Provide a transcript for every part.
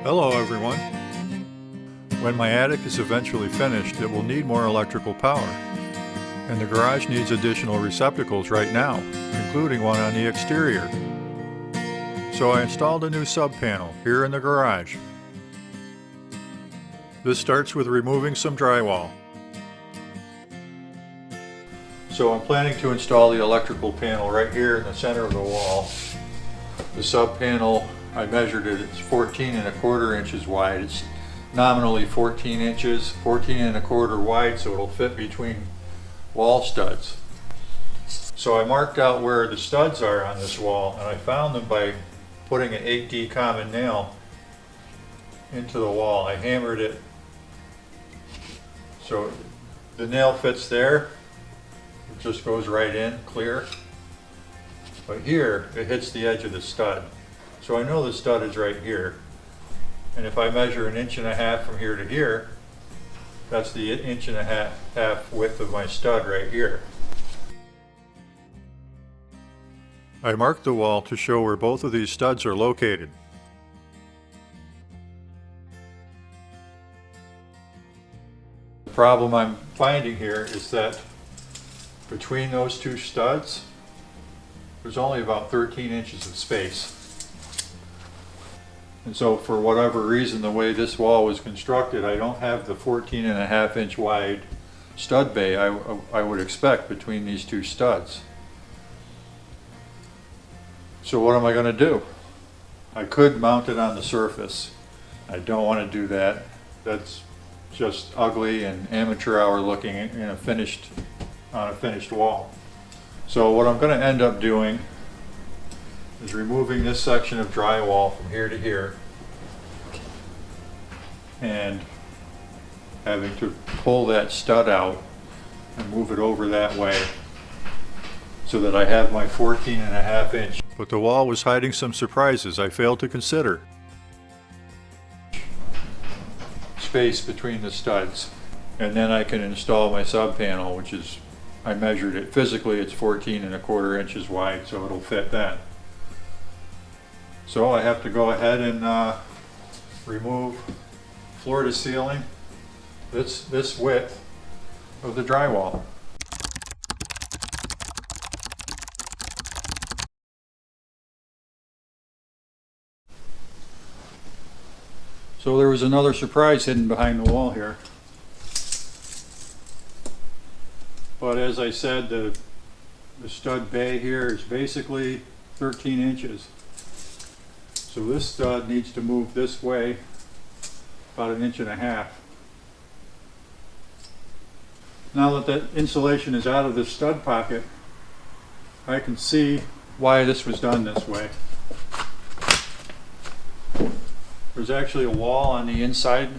Hello everyone. When my attic is eventually finished, it will need more electrical power. And the garage needs additional receptacles right now, including one on the exterior. So I installed a new sub-panel here in the garage. This starts with removing some drywall. So I'm planning to install the electrical panel right here in the center of the wall. The sub-panel, I measured it, it's 14¼ inches wide. It's nominally 14 inches, 14¼ wide, so it'll fit between wall studs. So I marked out where the studs are on this wall, and I found them by putting an 8D common nail into the wall. I hammered it so the nail fits there. It just goes right in, clear. But here, it hits the edge of the stud. So I know the stud is right here. And if I measure 1.5 inches from here to here, that's the 1.5 inches width of my stud right here. I marked the wall to show where both of these studs are located. The problem I'm finding here is that between those two studs, there's only about 13 inches of space. And so for whatever reason, the way this wall was constructed, I don't have the 14½ inch wide stud bay I would expect between these two studs. So what am I going to do? I could mount it on the surface. I don't want to do that. That's just ugly and amateur hour looking on a finished wall. So what I'm going to end up doing is removing this section of drywall from here to here and having to pull that stud out and move it over that way so that I have my 14½ inch. But the wall was hiding some surprises I failed to consider. Space between the studs. And then I can install my sub panel, which is, I measured it physically, it's 14¼ inches wide, so it'll fit that. So I have to go ahead and remove floor to ceiling this width of the drywall. So there was another surprise hidden behind the wall here. But as I said, the stud bay here is basically 13 inches. So this stud needs to move this way about 1.5 inches. Now that insulation is out of the stud pocket, I can see why this was done this way. There's actually a wall on the inside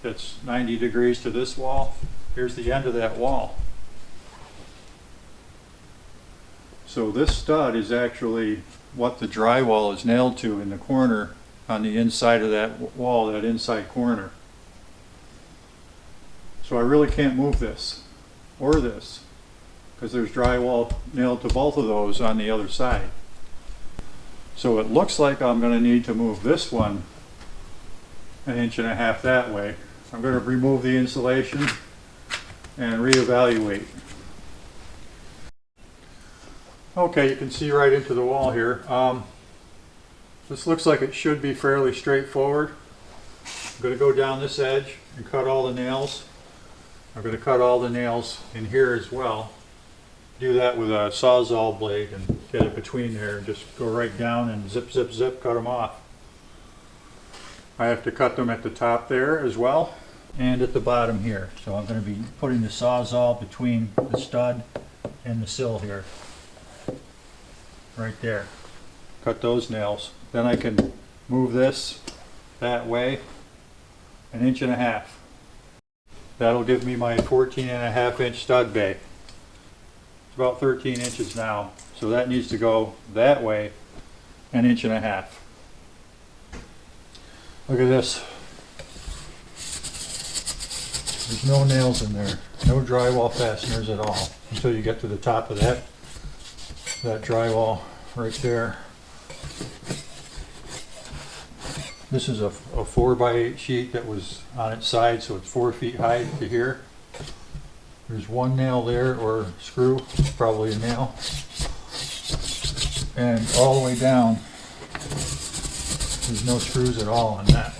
that's 90 degrees to this wall. Here's the end of that wall. So this stud is actually what the drywall is nailed to in the corner on the inside of that wall, that inside corner. So I really can't move this or this because there's drywall nailed to both of those on the other side. So it looks like I'm going to need to move this one 1.5 inches that way. I'm going to remove the insulation and reevaluate. Okay, you can see right into the wall here. This looks like it should be fairly straightforward. I'm going to go down this edge and cut all the nails. I'm going to cut all the nails in here as well. Do that with a Sawzall blade and get it between there and just go right down and zip, zip, zip, cut them off. I have to cut them at the top there as well and at the bottom here. So I'm going to be putting the Sawzall between the stud and the sill here. Right there. Cut those nails. Then I can move this that way 1.5 inches. That'll give me my 14½ inch stud bay. It's about 13 inches now. So that needs to go that way 1.5 inches. Look at this. There's no nails in there. No drywall fasteners at all until you get to the top of that drywall right there. This is a 4x8 sheet that was on its side, so it's 4 feet high to here. There's one nail there, or screw, probably a nail. And all the way down, there's no screws at all on that.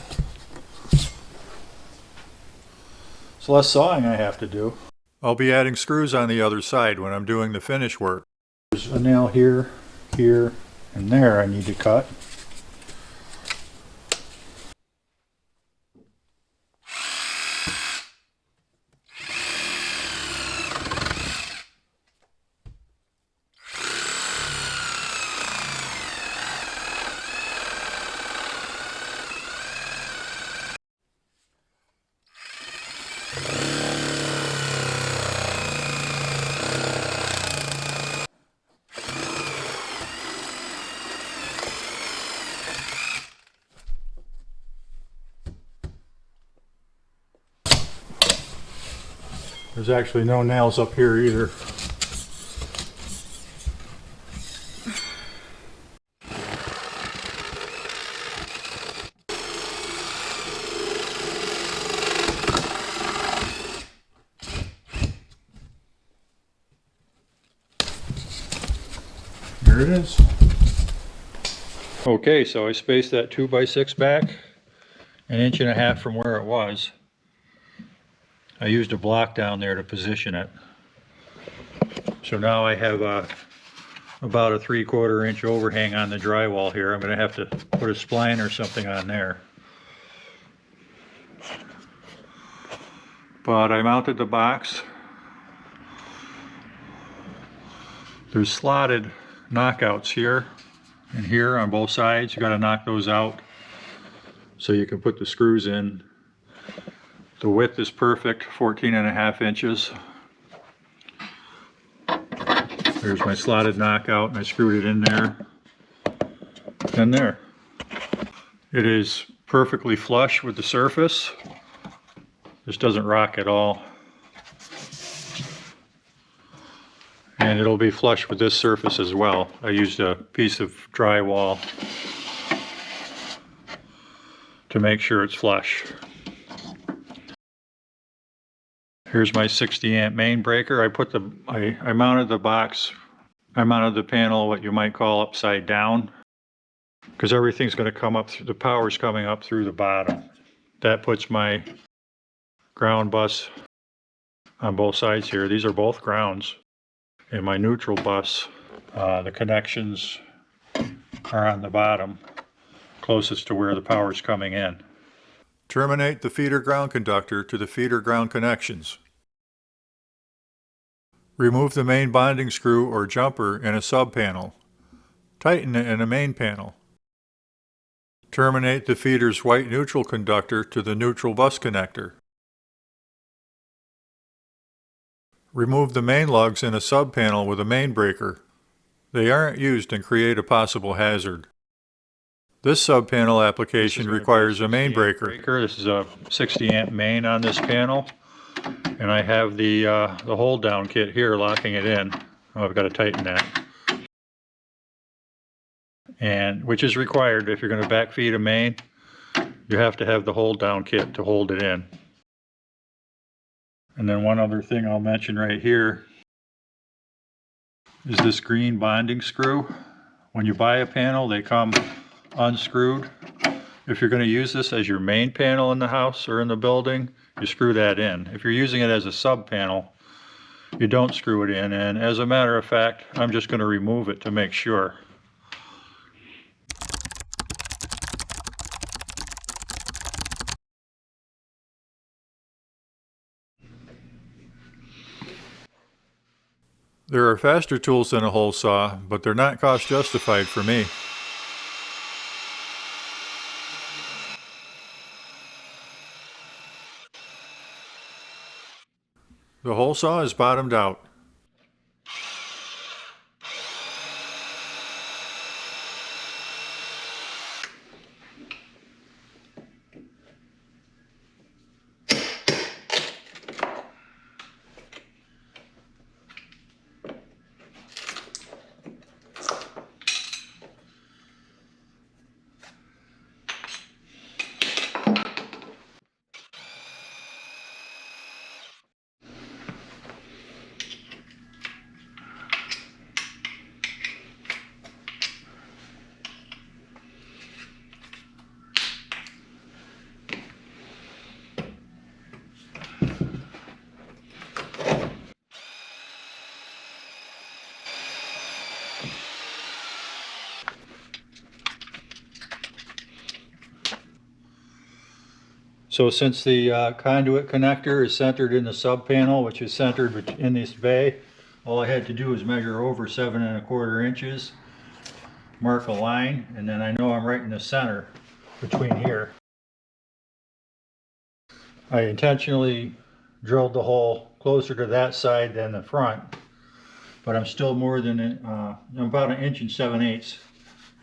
It's less sawing I have to do. I'll be adding screws on the other side when I'm doing the finish work. There's a nail here, here, and there I need to cut. There's actually no nails up here either. Here it is. Okay, so I spaced that 2x6 back 1.5 inches from where it was. I used a block down there to position it. So now I have about a 3/4 inch overhang on the drywall here. I'm going to have to put a spline or something on there. But I mounted the box. There's slotted knockouts here and here on both sides. You got to knock those out so you can put the screws in. The width is perfect, 14.5 inches. There's my slotted knockout, and I screwed it in there and there. It is perfectly flush with the surface. This doesn't rock at all. And it'll be flush with this surface as well. I used a piece of drywall to make sure it's flush. Here's my 60 amp main breaker. I mounted the box, I mounted the panel what you might call upside down, because everything's going to come up through, the power's coming up through the bottom. That puts my ground bus on both sides here. These are both grounds. And my neutral bus, the connections are on the bottom, closest to where the power is coming in. Terminate the feeder ground conductor to the feeder ground connections. Remove the main bonding screw or jumper in a subpanel. Tighten it in a main panel. Terminate the feeder's white neutral conductor to the neutral bus connector. Remove the main lugs in a subpanel with a main breaker. They aren't used and create a possible hazard. This subpanel application requires a main breaker. This is a 60 amp main on this panel, and I have the hold down kit here locking it in. Oh, I've got to tighten that, and which is required if you're going to backfeed a main. You have to have the hold down kit to hold it in. And then one other thing I'll mention right here is this green bonding screw. When you buy a panel, they come unscrewed. If you're going to use this as your main panel in the house or in the building, you screw that in. If you're using it as a sub panel, you don't screw it in. And as a matter of fact, I'm just going to remove it to make sure. There are faster tools than a hole saw, but they're not cost justified for me. The hole saw is bottomed out. So since the conduit connector is centered in the sub panel, which is centered in this bay, all I had to do is measure over 7 1/4 inches, mark a line, and then I know I'm right in the center between here. I intentionally drilled the hole closer to that side than the front, but I'm still more than I'm about 1 7/8 inches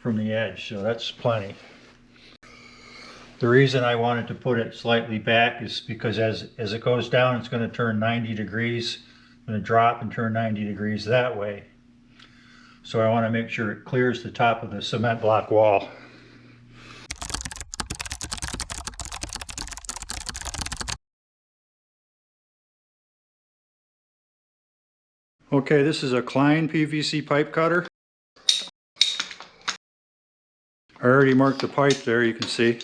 from the edge, so that's plenty. The reason I wanted to put it slightly back is because as it goes down, it's going to turn 90 degrees. It's going to drop and turn 90 degrees that way. So I want to make sure it clears the top of the cement block wall. Okay, this is a Klein PVC pipe cutter. I already marked the pipe there, you can see.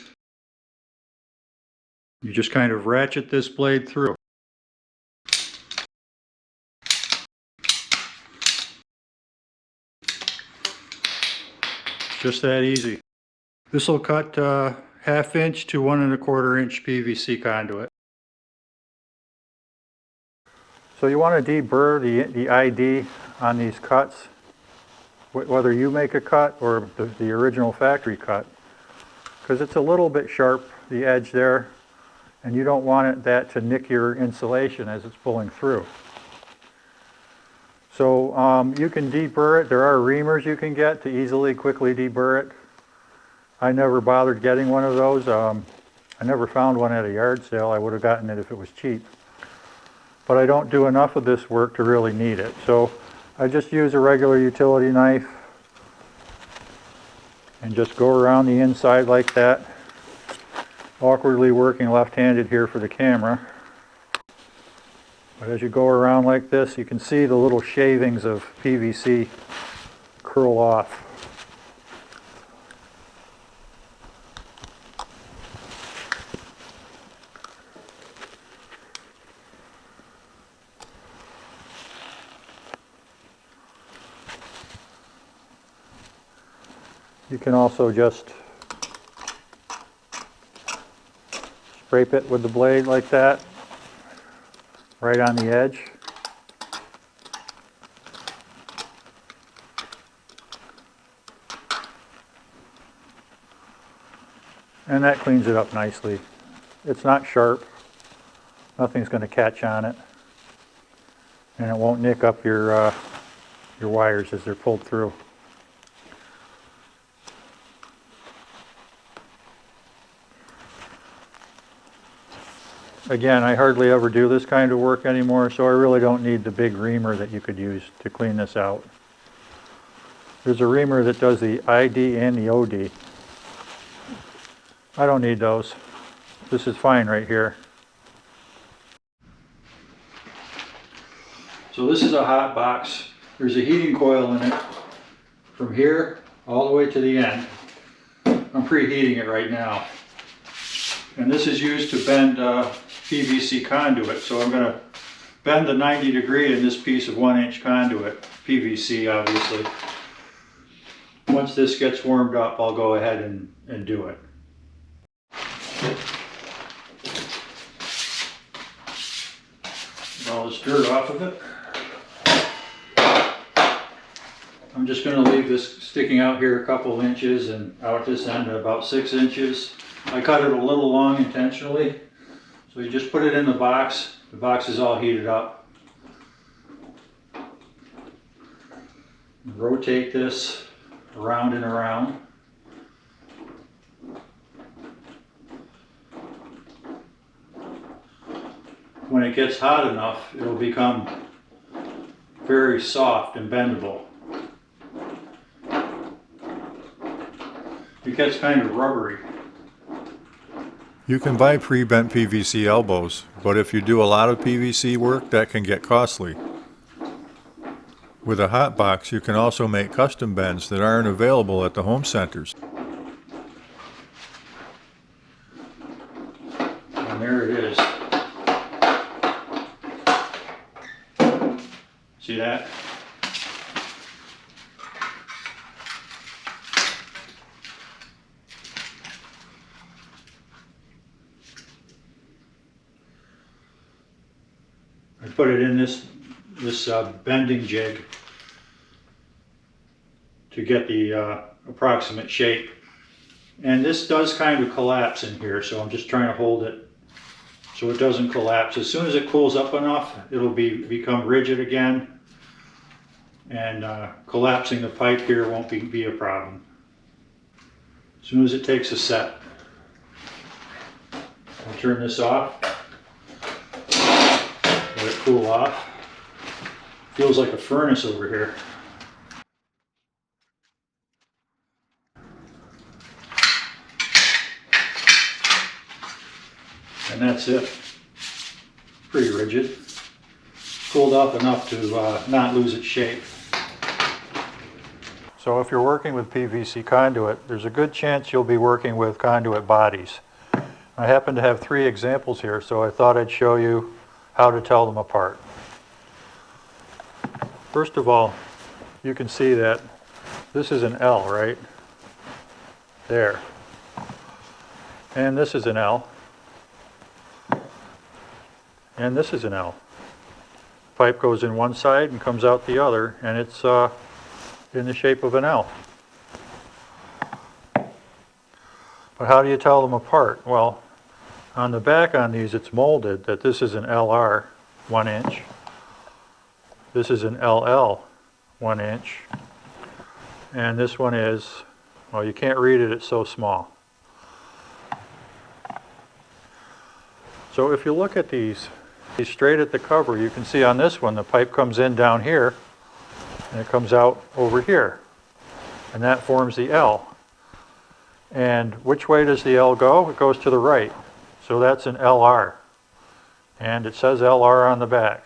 You just kind of ratchet this blade through. Just that easy. This will cut 1/2 inch to 1 1/4 inch PVC conduit. So you want to deburr the ID on these cuts, whether you make a cut or the original factory cut, because it's a little bit sharp, the edge there, and you don't want that to nick your insulation as it's pulling through. So you can deburr it. There are reamers you can get to easily, quickly deburr it. I never bothered getting one of those. I never found one at a yard sale. I would have gotten it if it was cheap. But I don't do enough of this work to really need it. So I just use a regular utility knife and just go around the inside like that. Awkwardly working left-handed here for the camera. But as you go around like this, you can see the little shavings of PVC curl off. You can also just scrape it with the blade like that, right on the edge. And that cleans it up nicely. It's not sharp. Nothing's going to catch on it. And it won't nick up your wires as they're pulled through. Again, I hardly ever do this kind of work anymore, so I really don't need the big reamer that you could use to clean this out. There's a reamer that does the ID and the OD. I don't need those. This is fine right here. So this is a hot box. There's a heating coil in it from here all the way to the end. I'm preheating it right now. And this is used to bend PVC conduit. So I'm going to bend the 90 degree in this piece of 1 inch conduit, PVC obviously. Once this gets warmed up, I'll go ahead and do it. Get all this dirt off of it. I'm just going to leave this sticking out here a couple inches and out this end about 6 inches. I cut it a little long intentionally. So you just put it in the box. The box is all heated up. Rotate this around and around. When it gets hot enough, it'll become very soft and bendable. It gets kind of rubbery. You can buy pre-bent PVC elbows, but if you do a lot of PVC work, that can get costly. With a hot box, you can also make custom bends that aren't available at the home centers. And there it is. See that? I put it in this bending jig to get the approximate shape. And this does kind of collapse in here, so I'm just trying to hold it so it doesn't collapse. As soon as it cools up enough, it'll become rigid again, and collapsing the pipe here won't be a problem. As soon as it takes a set, I'll turn this off, let it cool off. Feels like a furnace over here. And that's it. Pretty rigid. Cooled off enough to not lose its shape. So if you're working with PVC conduit, there's a good chance you'll be working with conduit bodies. I happen to have 3 examples here, so I thought I'd show you how to tell them apart. First of all, you can see that this is an L, right? There. And this is an L. And this is an L. Pipe goes in one side and comes out the other, and it's in the shape of an L. But how do you tell them apart? Well, on the back on these it's molded that this is an LR, 1 inch. This is an LL, 1 inch. And this one is, well, you can't read it, it's so small. So if you look at these straight at the cover, you can see on this one the pipe comes in down here and it comes out over here, and that forms the L. And which way does the L go? It goes to the right, so that's an LR, and it says LR on the back.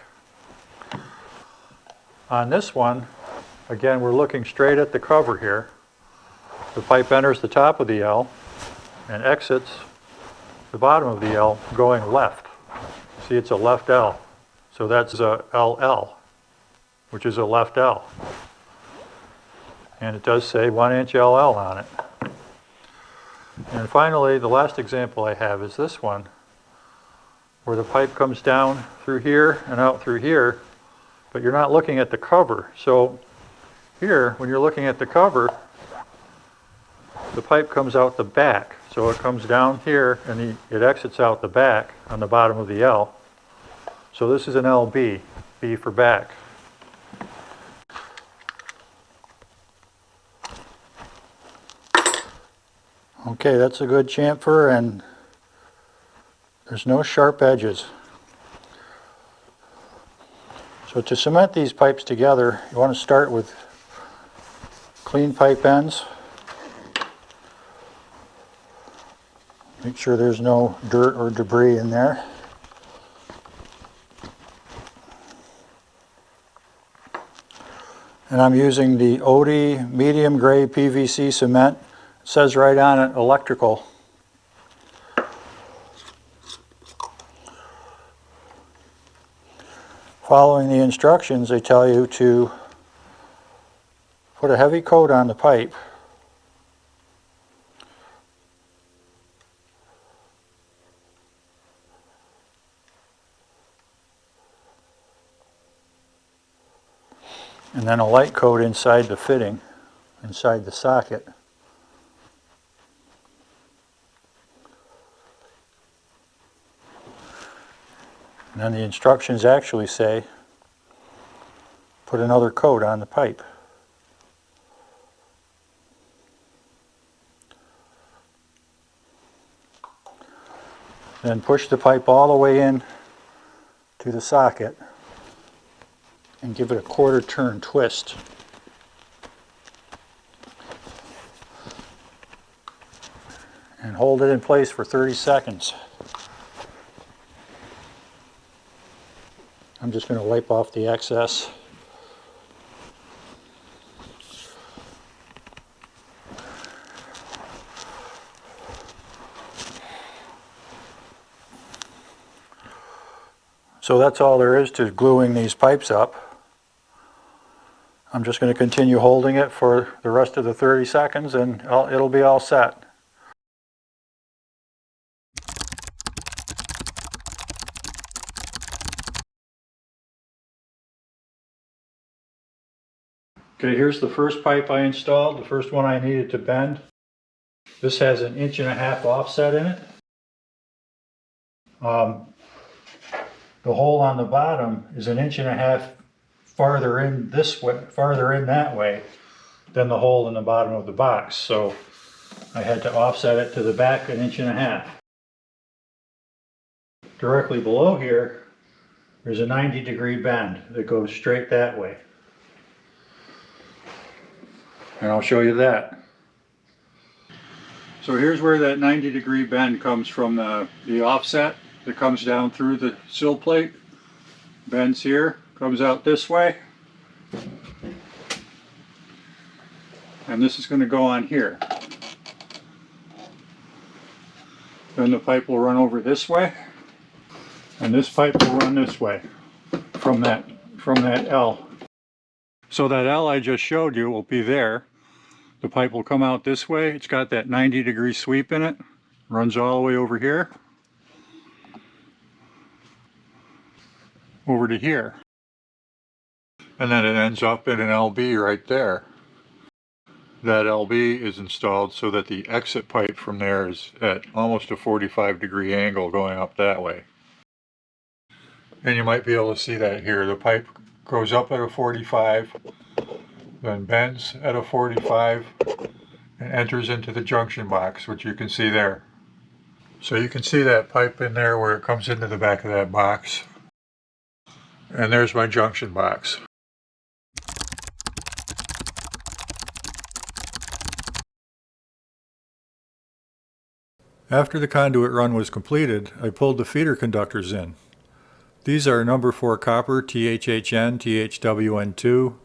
On this one, again, we're looking straight at the cover here. The pipe enters the top of the L and exits the bottom of the L going left. See, it's a left L. So that's a LL, which is a left L. And it does say 1 inch LL on it. And finally, the last example I have is this one, where the pipe comes down through here and out through here, but you're not looking at the cover. So here, when you're looking at the cover, the pipe comes out the back. So it comes down here and it exits out the back on the bottom of the L. So this is an LB, B for back. Okay, that's a good chamfer, and there's no sharp edges. So to cement these pipes together, you want to start with clean pipe ends. Make sure there's no dirt or debris in there. And I'm using the Odie medium gray PVC cement. It says right on it, electrical. Following the instructions, they tell you to put a heavy coat on the pipe. And then a light coat inside the fitting, inside the socket. And then the instructions actually say, put another coat on the pipe. Then push the pipe all the way in to the socket and give it a 1/4 turn twist. And hold it in place for 30 seconds. I'm just going to wipe off the excess. So that's all there is to gluing these pipes up. I'm just going to continue holding it for the rest of the 30 seconds and it'll be all set. Okay, here's the first pipe I installed, the first one I needed to bend. This has an 1.5 inch offset in it. The hole on the bottom is an 1.5 inch farther in this way, farther in that way than the hole in the bottom of the box. So I had to offset it to the back 1.5 inches. Directly below here, there's a 90-degree bend that goes straight that way. And I'll show you that. So here's where that 90-degree bend comes from, the offset that comes down through the sill plate. Bends here, comes out this way. And this is going to go on here. Then the pipe will run over this way. And this pipe will run this way from that L. So that L I just showed you will be there. The pipe will come out this way. It's got that 90-degree sweep in it. Runs all the way over here. Over to here. And then it ends up in an LB right there. That LB is installed so that the exit pipe from there is at almost a 45-degree angle going up that way. And you might be able to see that here. The pipe goes up at a 45, then bends at a 45, and enters into the junction box, which you can see there. So you can see that pipe in there where it comes into the back of that box. And there's my junction box. After the conduit run was completed, I pulled the feeder conductors in. These are number 4 copper THHN, THWN2.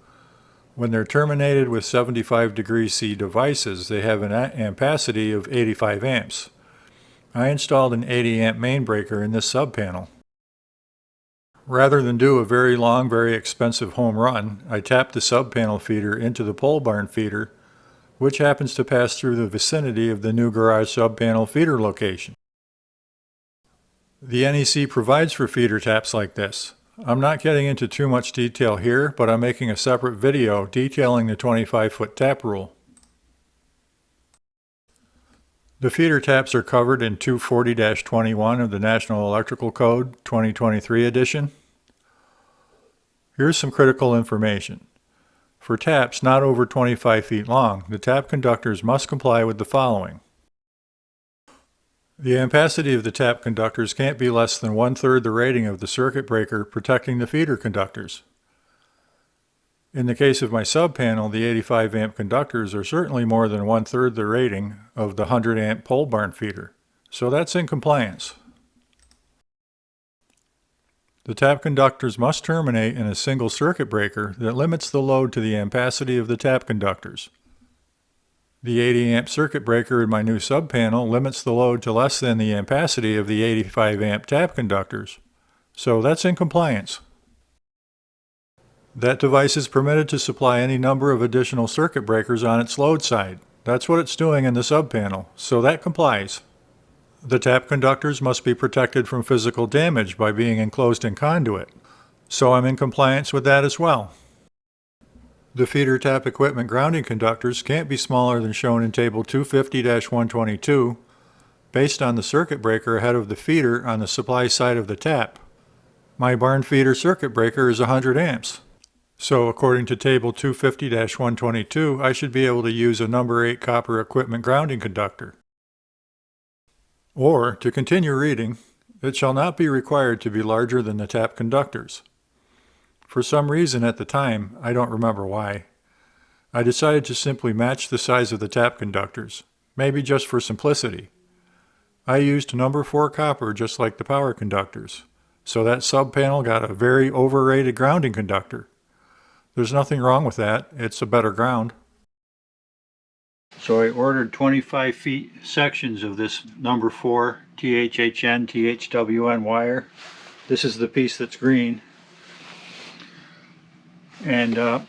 When they're terminated with 75 degrees C devices, they have an ampacity of 85 amps. I installed an 80 amp main breaker in this subpanel. Rather than do a very long, very expensive home run, I tapped the subpanel feeder into the pole barn feeder, which happens to pass through the vicinity of the new garage subpanel feeder location. The NEC provides for feeder taps like this. I'm not getting into too much detail here, but I'm making a separate video detailing the 25-foot tap rule. The feeder taps are covered in 240-21 of the National Electrical Code 2023 edition. Here's some critical information. For taps not over 25 feet long, the tap conductors must comply with the following. The ampacity of the tap conductors can't be less than 1/3 the rating of the circuit breaker protecting the feeder conductors. In the case of my subpanel, the 85 amp conductors are certainly more than 1/3 the rating of the 100 amp pole barn feeder, so that's in compliance. The tap conductors must terminate in a single circuit breaker that limits the load to the ampacity of the tap conductors. The 80 amp circuit breaker in my new subpanel limits the load to less than the ampacity of the 85 amp tap conductors, so that's in compliance. That device is permitted to supply any number of additional circuit breakers on its load side. That's what it's doing in the subpanel, so that complies. The tap conductors must be protected from physical damage by being enclosed in conduit, so I'm in compliance with that as well. The feeder tap equipment grounding conductors can't be smaller than shown in Table 250-122, based on the circuit breaker ahead of the feeder on the supply side of the tap. My barn feeder circuit breaker is 100 amps. So according to Table 250-122, I should be able to use a number 8 copper equipment grounding conductor. Or, to continue reading, it shall not be required to be larger than the tap conductors. For some reason at the time, I don't remember why, I decided to simply match the size of the tap conductors, maybe just for simplicity. I used number 4 copper just like the power conductors, so that subpanel got a very overrated grounding conductor. There's nothing wrong with that, it's a better ground. So I ordered 25 feet sections of this number 4 THHN, THWN wire. This is the piece that's green. And I'm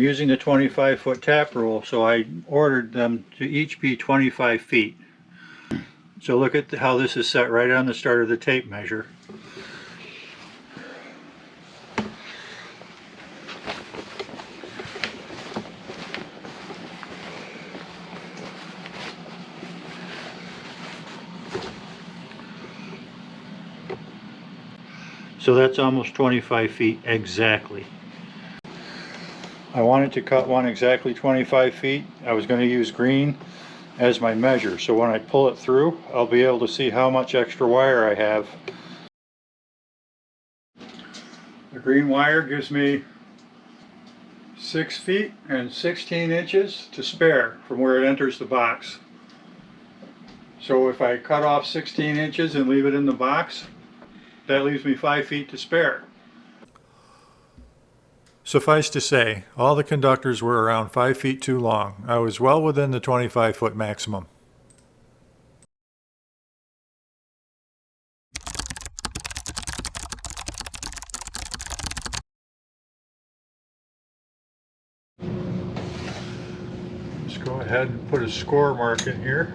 using the 25-foot tap rule, so I ordered them to each be 25 feet. So look at how this is set right on the start of the tape measure. So that's almost 25 feet exactly. I wanted to cut one exactly 25 feet. I was going to use green as my measure, so when I pull it through, I'll be able to see how much extra wire I have. The green wire gives me 6 feet and 16 inches to spare from where it enters the box. So if I cut off 16 inches and leave it in the box, that leaves me 5 feet to spare. Suffice to say, all the conductors were around 5 feet too long. I was well within the 25-foot maximum. Let's go ahead and put a score mark in here.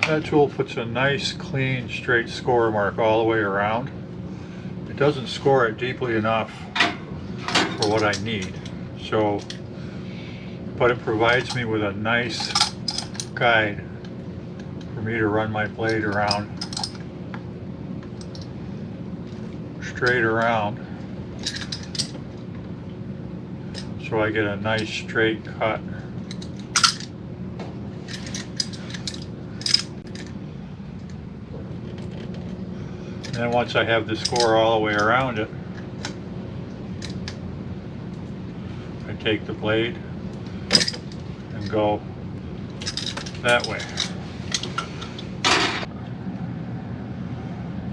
That tool puts a nice, clean, straight score mark all the way around. It doesn't score it deeply enough for what I need, but it provides me with a nice guide for me to run my blade around, straight around, so I get a nice straight cut. And then once I have the score all the way around it, I take the blade and go that way.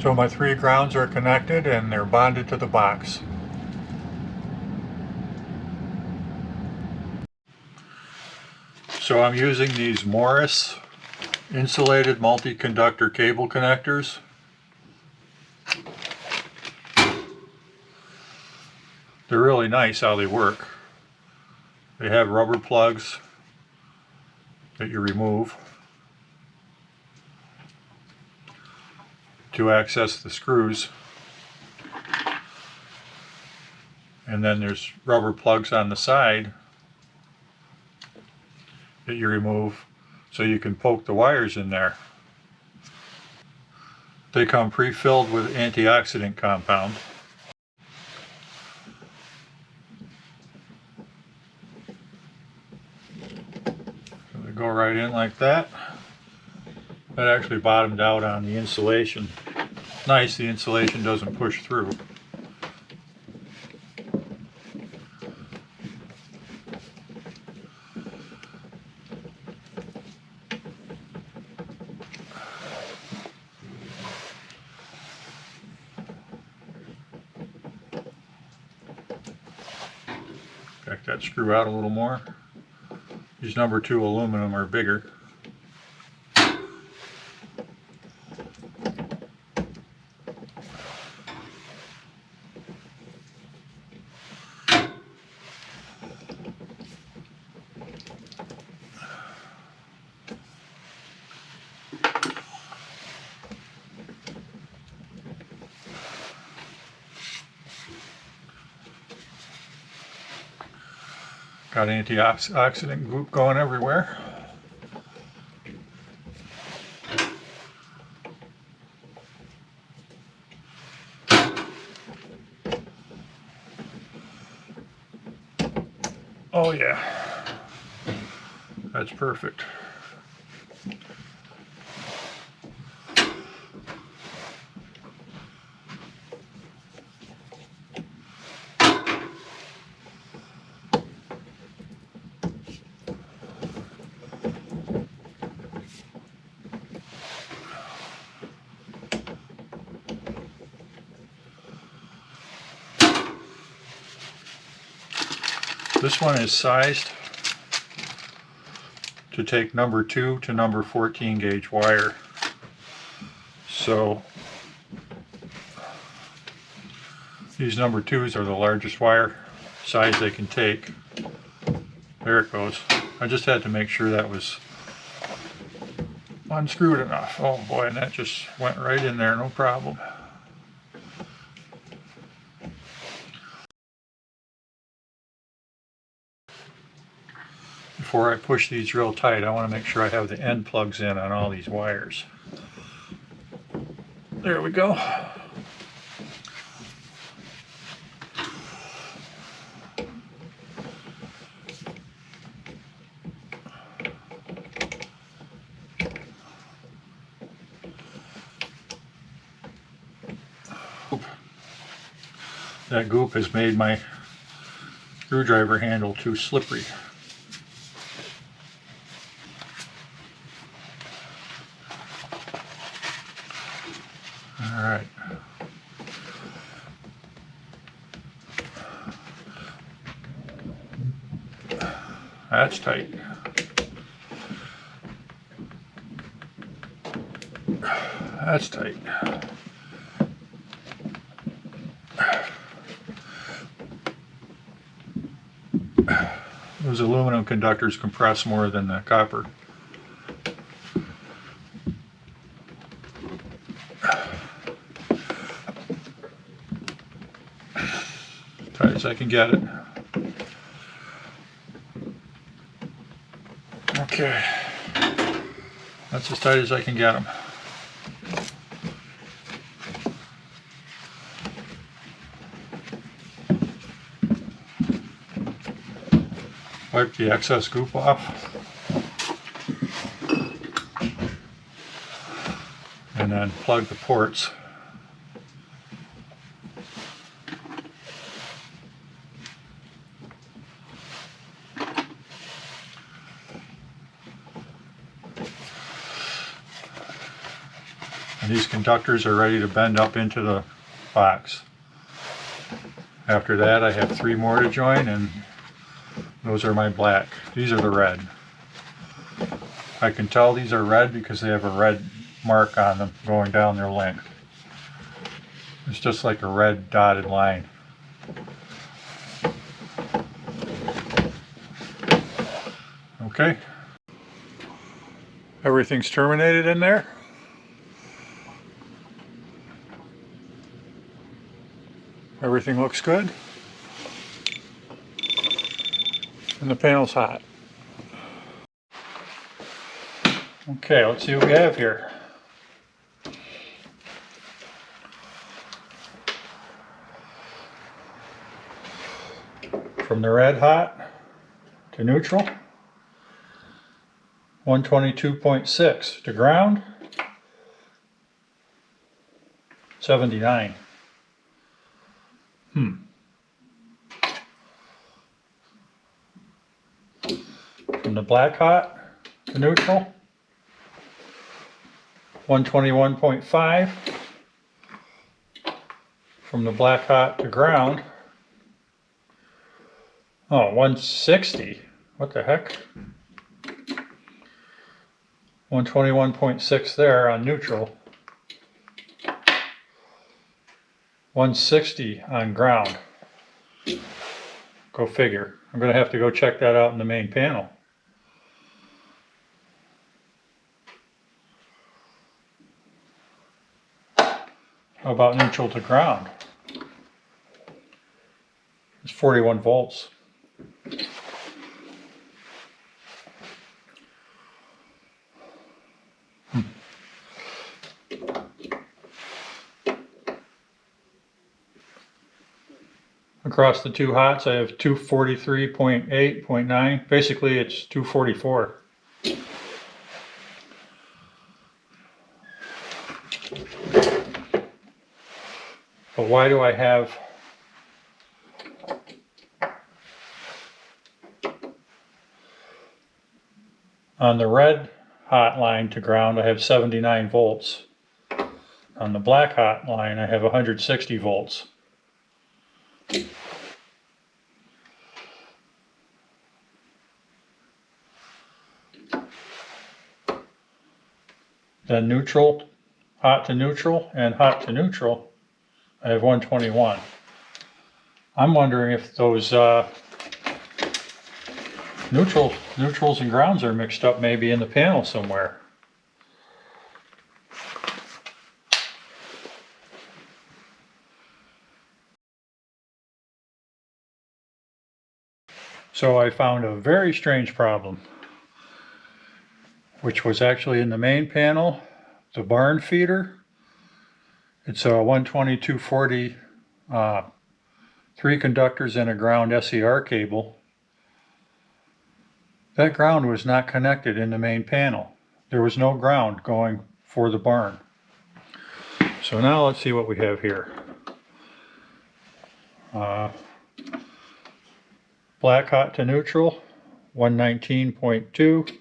So my 3 grounds are connected and they're bonded to the box. So I'm using these Morris insulated multi-conductor cable connectors. They're really nice how they work. They have rubber plugs that you remove to access the screws. And then there's rubber plugs on the side that you remove so you can poke the wires in there. They come pre-filled with antioxidant compound. So they go right in like that. That actually bottomed out on the insulation. Nice, the insulation doesn't push through. Back that screw out a little more. These number 2 aluminum are bigger. Got antioxidant goop going everywhere. Oh yeah, that's perfect. This one is sized to take number 2 to number 14 gauge wire. So these number 2s are the largest wire size they can take. There it goes. I just had to make sure that was unscrewed enough. Oh boy, and that just went right in there, no problem. Before I push these real tight, I want to make sure I have the end plugs in on all these wires. There we go. That goop has made my screwdriver handle too slippery. All right. That's tight. That's tight. Those aluminum conductors compress more than the copper. Tight as I can get it. Okay, that's as tight as I can get them. Wipe the excess goop off. And then plug the ports. And these conductors are ready to bend up into the box. After that, I have 3 more to join, and those are my black. These are the red. I can tell these are red because they have a red mark on them going down their length. It's just like a red dotted line. Okay. Everything's terminated in there. Everything looks good. And the panel's hot. Okay, let's see what we have here. From the red hot to neutral, 122.6 to ground, 79. From the black hot to neutral, 121.5. From the black hot to ground, 160. What the heck? 121.6 there on neutral. 160 on ground. Go figure. I'm going to have to go check that out in the main panel. How about neutral to ground? It's 41 volts. Across the two hots, I have 243.8.9. Basically, it's 244. But why do I have on the red hot line to ground, I have 79 volts. On the black hot line, I have 160 volts. Then neutral, hot to neutral, and hot to neutral, I have 121. I'm wondering if those neutrals and grounds are mixed up maybe in the panel somewhere. So I found a very strange problem, which was actually in the main panel, the barn feeder. It's a 120-240, 3 conductors and a ground SER cable. That ground was not connected in the main panel. There was no ground going for the barn. So now let's see what we have here. Black hot to neutral, 119.2.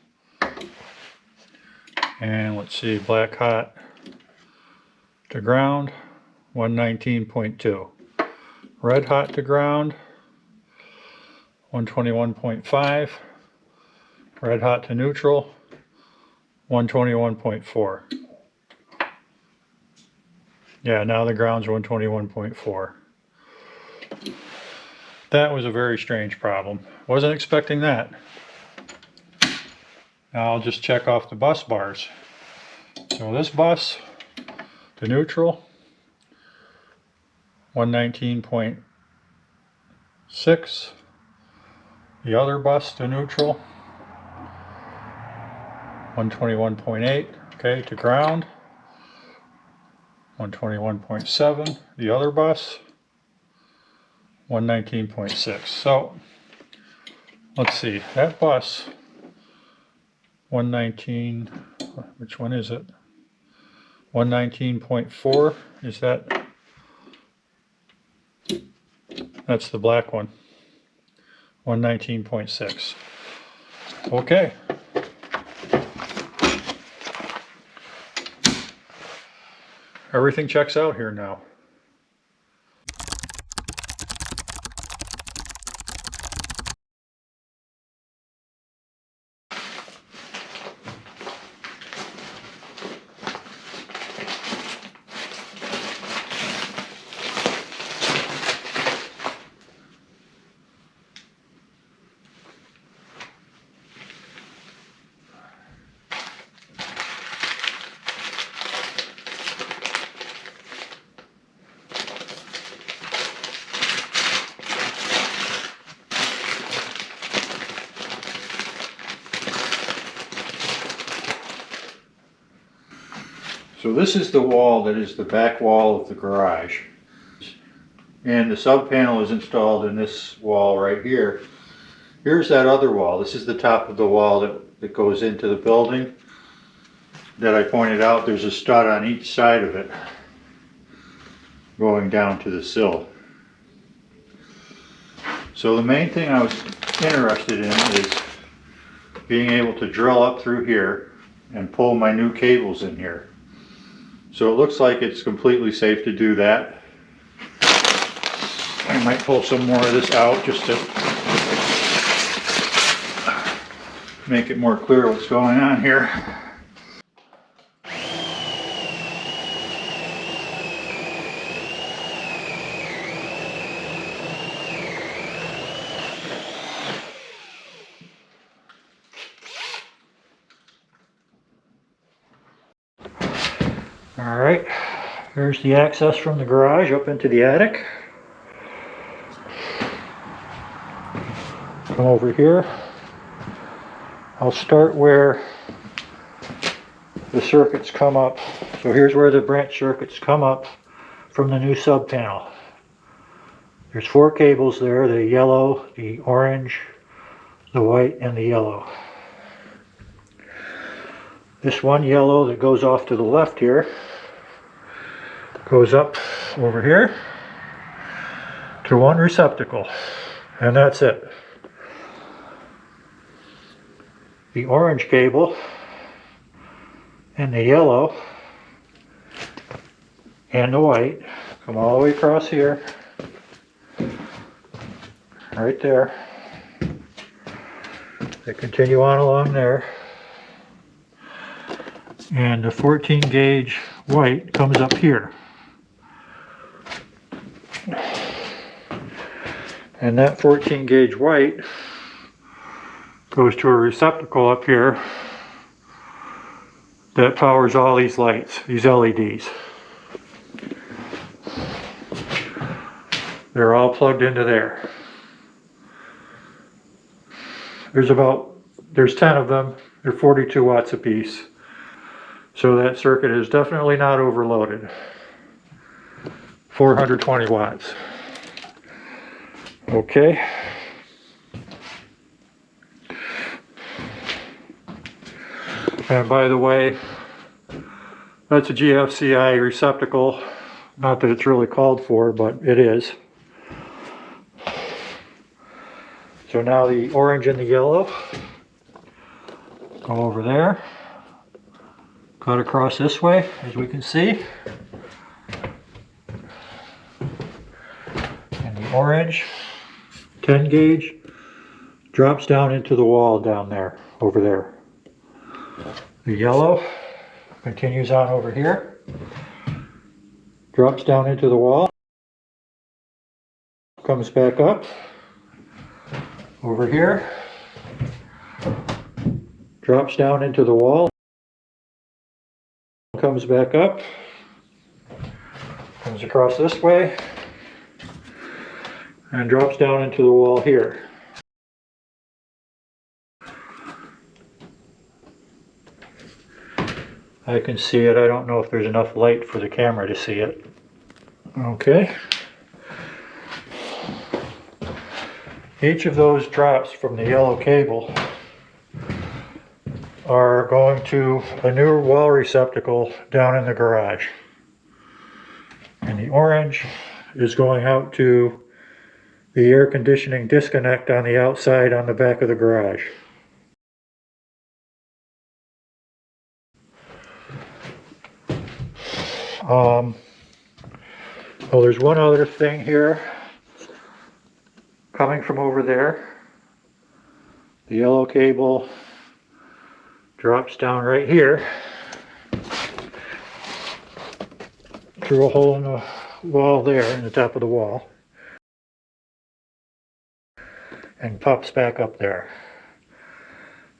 And let's see, black hot to ground, 119.2. Red hot to ground, 121.5. Red hot to neutral, 121.4. Yeah, now the ground's 121.4. That was a very strange problem. Wasn't expecting that. Now I'll just check off the bus bars. So this bus to neutral, 119.6. The other bus to neutral, 121.8. Okay, to ground, 121.7. The other bus, 119.6. So let's see, that bus 119, which one is it? 119.4, is that? That's the black one. 119.6. Okay. Everything checks out here now. So this is the wall that is the back wall of the garage. And the sub panel is installed in this wall right here. Here's that other wall. This is the top of the wall that goes into the building that I pointed out. There's a stud on each side of it going down to the sill. So the main thing I was interested in is being able to drill up through here and pull my new cables in here. So it looks like it's completely safe to do that. I might pull some more of this out just to make it more clear what's going on here. All right, here's the access from the garage up into the attic. Come over here. I'll start where the circuits come up. So here's where the branch circuits come up from the new sub panel. There's 4 cables there, the yellow, the orange, the white, and the yellow. This one yellow that goes off to the left here goes up over here to one receptacle, and that's it. The orange cable and the yellow and the white come all the way across here, right there. They continue on along there. And the 14 gauge white comes up here. And that 14 gauge white goes to a receptacle up here that powers all these lights, these LEDs. They're all plugged into there. There's 10 of them. They're 42 watts apiece. So that circuit is definitely not overloaded. 420 watts. Okay. And by the way, that's a GFCI receptacle. Not that it's really called for, but it is. So now the orange and the yellow go over there. Cut across this way, as we can see. And the orange 10 gauge drops down into the wall down there, over there. The yellow continues on over here, drops down into the wall, comes back up over here, drops down into the wall, comes back up, comes across this way, and drops down into the wall here. I can see it. I don't know if there's enough light for the camera to see it. Okay. Each of those drops from the yellow cable are going to a new wall receptacle down in the garage. And the orange is going out to the air conditioning disconnect on the outside on the back of the garage. Oh, there's one other thing here coming from over there. The yellow cable drops down right here through a hole in the wall there, in the top of the wall, and pops back up there.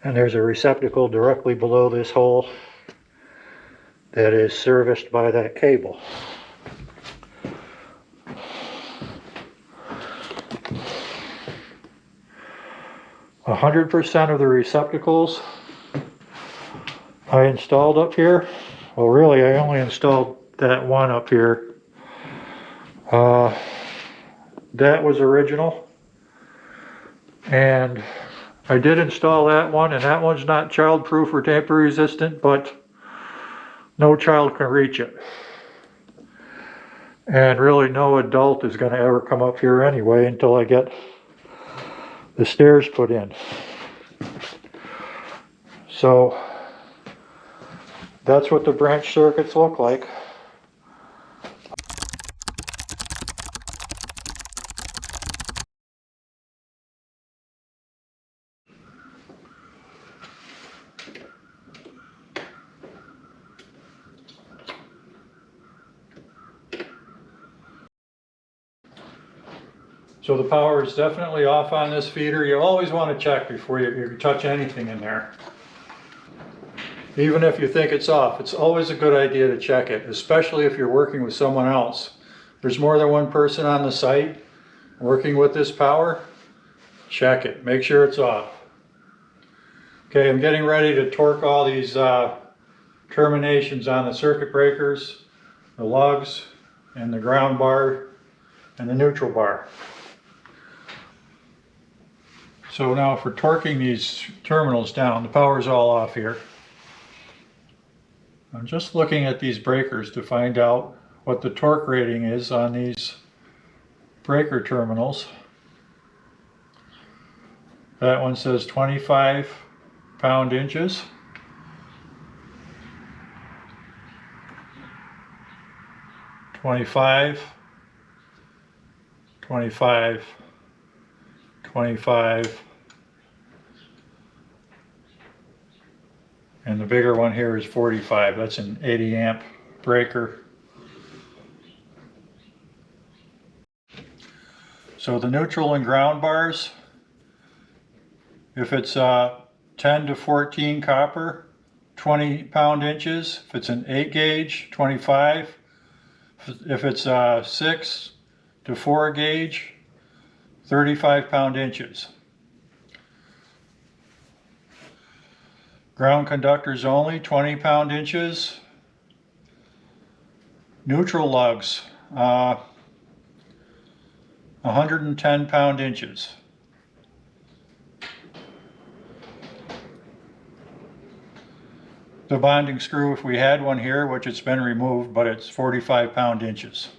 And there's a receptacle directly below this hole that is serviced by that cable. A 100% of the receptacles I installed up here. Well, really, I only installed that one up here. That was original. And I did install that one, and that one's not child-proof or tamper-resistant, but no child can reach it. And really no adult is going to ever come up here anyway until I get the stairs put in. So that's what the branch circuits look like. So the power is definitely off on this feeder. You always want to check before you touch anything in there. Even if you think it's off, it's always a good idea to check it, especially if you're working with someone else. There's more than one person on the site working with this power. Check it, make sure it's off. Okay, I'm getting ready to torque all these terminations on the circuit breakers, the lugs, and the ground bar, and the neutral bar. So now for torquing these terminals down, the power's all off here. I'm just looking at these breakers to find out what the torque rating is on these breaker terminals. That one says 25 pound-inches. $25, $25, $25, and the bigger one here is 45. That's an 80 amp breaker. So the neutral and ground bars, if it's 10 to 14 copper, 20 pound-inches. If it's an 8 gauge, 25. If it's 6 to 4 gauge, 35 pound-inches. Ground conductors only, 20 pound-inches. Neutral lugs, 110 pound-inches. The bonding screw, if we had one here, which it's been removed, but it's 45 pound-inches.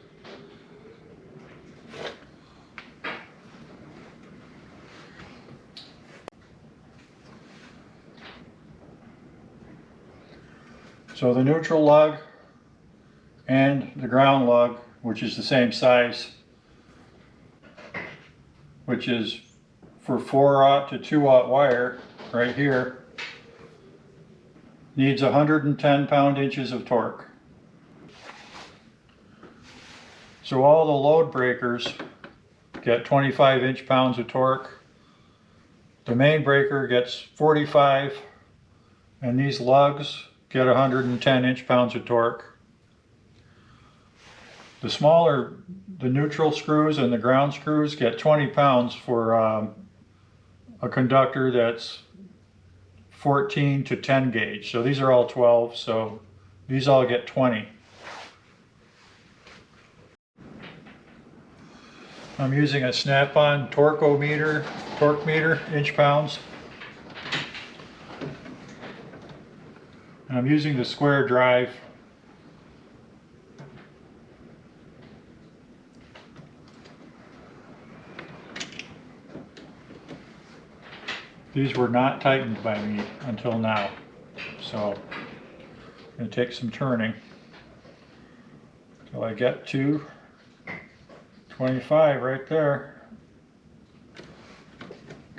So the neutral lug and the ground lug, which is the same size, which is for 4-aught to 2-aught wire right here, needs 110 pound-inches of torque. So all the load breakers get 25 inch-pounds of torque. The main breaker gets 45, and these lugs get 110 inch-pounds of torque. The smaller, the neutral screws and the ground screws get 20 pounds for a conductor that's 14 to 10 gauge. So these are all 12, so these all get 20. I'm using a snap-on torque meter, inch-pounds. And I'm using the square drive. These were not tightened by me until now, so I'm going to take some turning until I get to 25 right there.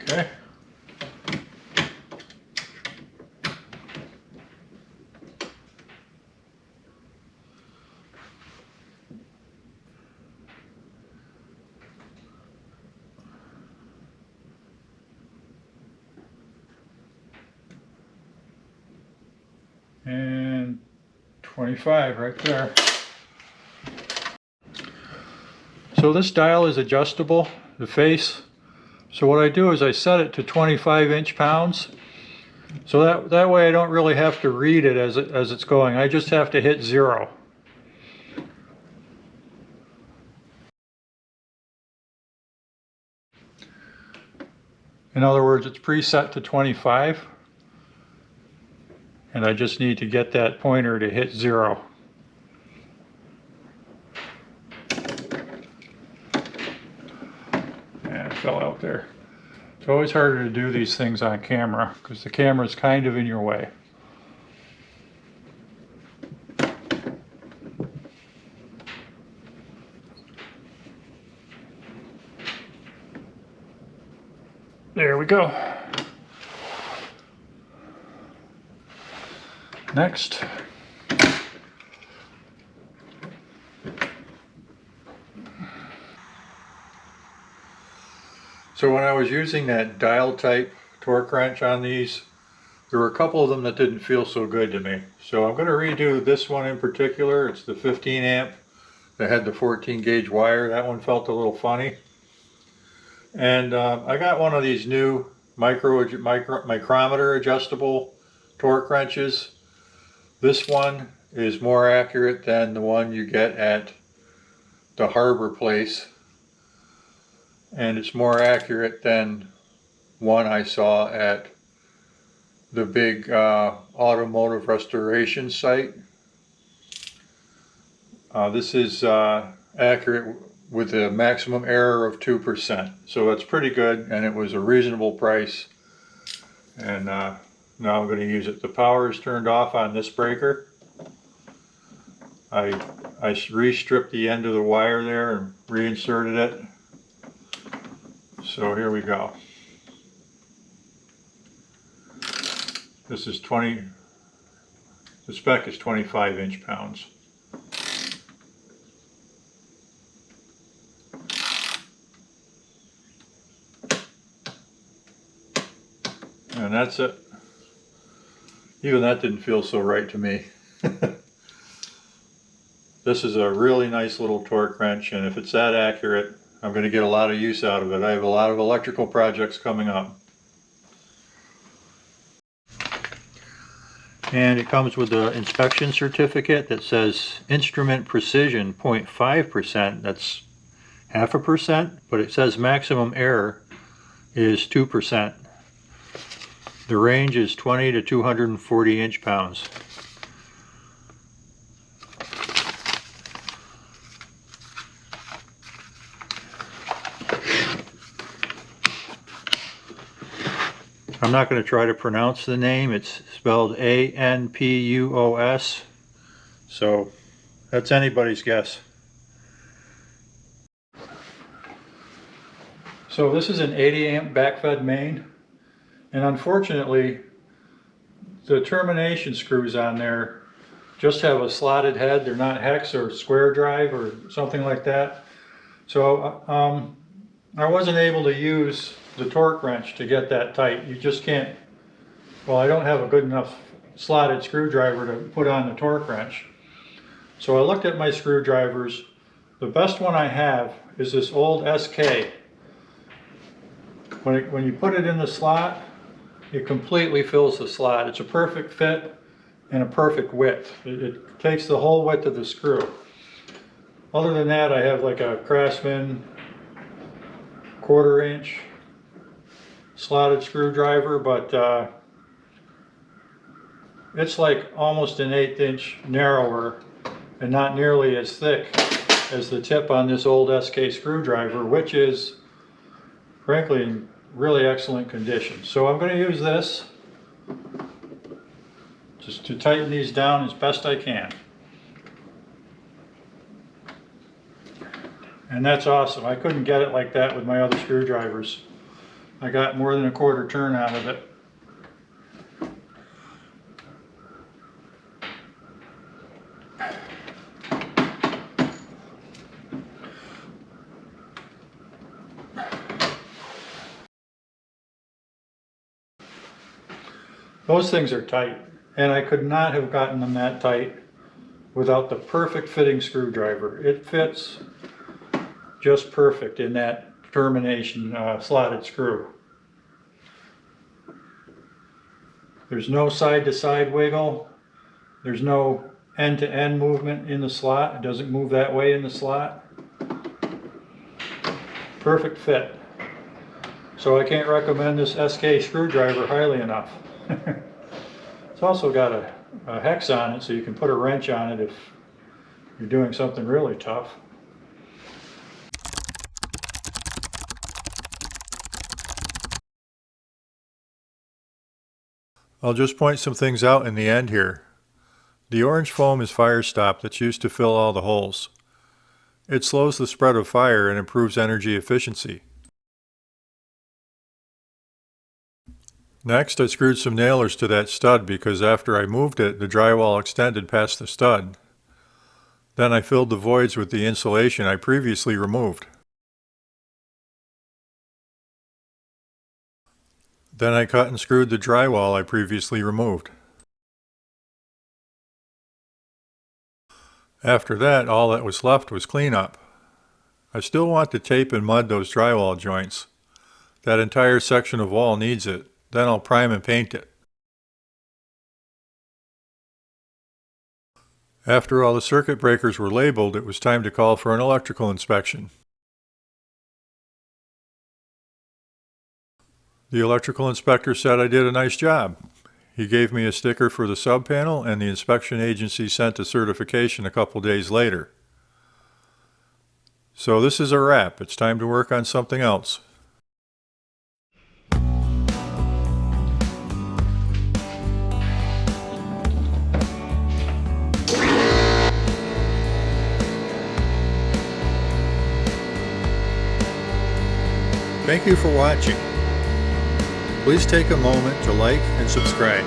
Okay. And 25 right there. So this dial is adjustable, the face. So what I do is I set it to 25 inch-pounds. So that way I don't really have to read it as it's going. I just have to hit 0. In other words, it's preset to 25. And I just need to get that pointer to hit 0. And it fell out there. It's always harder to do these things on camera because the camera's kind of in your way. There we go. Next. So when I was using that dial type torque wrench on these, there were a couple of them that didn't feel so good to me. So I'm going to redo this one in particular. It's the 15 amp that had the 14 gauge wire. That one felt a little funny. And I got one of these new micrometer adjustable torque wrenches. This one is more accurate than the one you get at the Harbor place, and it's more accurate than one I saw at the big automotive restoration site. This is accurate with a maximum error of 2%, so it's pretty good, and it was a reasonable price. And now I'm going to use it. The power is turned off on this breaker. I re-stripped the end of the wire there and reinserted it. So here we go. This is the spec is 25 inch-pounds. And that's it. Even that didn't feel so right to me. This is a really nice little torque wrench, and if it's that accurate, I'm going to get a lot of use out of it. I have a lot of electrical projects coming up. And it comes with an inspection certificate that says instrument precision 0.5%. That's 0.5%, but it says maximum error is 2%. The range is 20 to 240 inch-pounds. I'm not going to try to pronounce the name. It's spelled A-N-P-U-O-S. So that's anybody's guess. So this is an 80 amp backfed main. And unfortunately, the termination screws on there just have a slotted head. They're not hex or square drive or something like that. So I wasn't able to use the torque wrench to get that tight. You just can't, well, I don't have a good enough slotted screwdriver to put on the torque wrench. So I looked at my screwdrivers. The best one I have is this old SK. When you put it in the slot, it completely fills the slot. It's a perfect fit and a perfect width. It takes the whole width of the screw. Other than that, I have like a Craftsman 1/4 inch slotted screwdriver, but it's like almost an 1/8 inch narrower and not nearly as thick as the tip on this old SK screwdriver, which is frankly in really excellent condition. So I'm going to use this just to tighten these down as best I can. And that's awesome. I couldn't get it like that with my other screwdrivers. I got more than a 1/4 turn out of it. Those things are tight, and I could not have gotten them that tight without the perfect fitting screwdriver. It fits just perfect in that termination slotted screw. There's no side-to-side wiggle. There's no end-to-end movement in the slot. It doesn't move that way in the slot. Perfect fit. So I can't recommend this SK screwdriver highly enough. It's also got a hex on it, so you can put a wrench on it if you're doing something really tough. I'll just point some things out in the end here. The orange foam is fire stop that's used to fill all the holes. It slows the spread of fire and improves energy efficiency. Next, I screwed some nailers to that stud because after I moved it, the drywall extended past the stud. Then I filled the voids with the insulation I previously removed. Then I cut and screwed the drywall I previously removed. After that, all that was left was cleanup. I still want to tape and mud those drywall joints. That entire section of wall needs it. Then I'll prime and paint it. After all the circuit breakers were labeled, it was time to call for an electrical inspection. The electrical inspector said I did a nice job. He gave me a sticker for the subpanel, and the inspection agency sent a certification a couple days later. So this is a wrap. It's time to work on something else. Thank you for watching. Please take a moment to like and subscribe.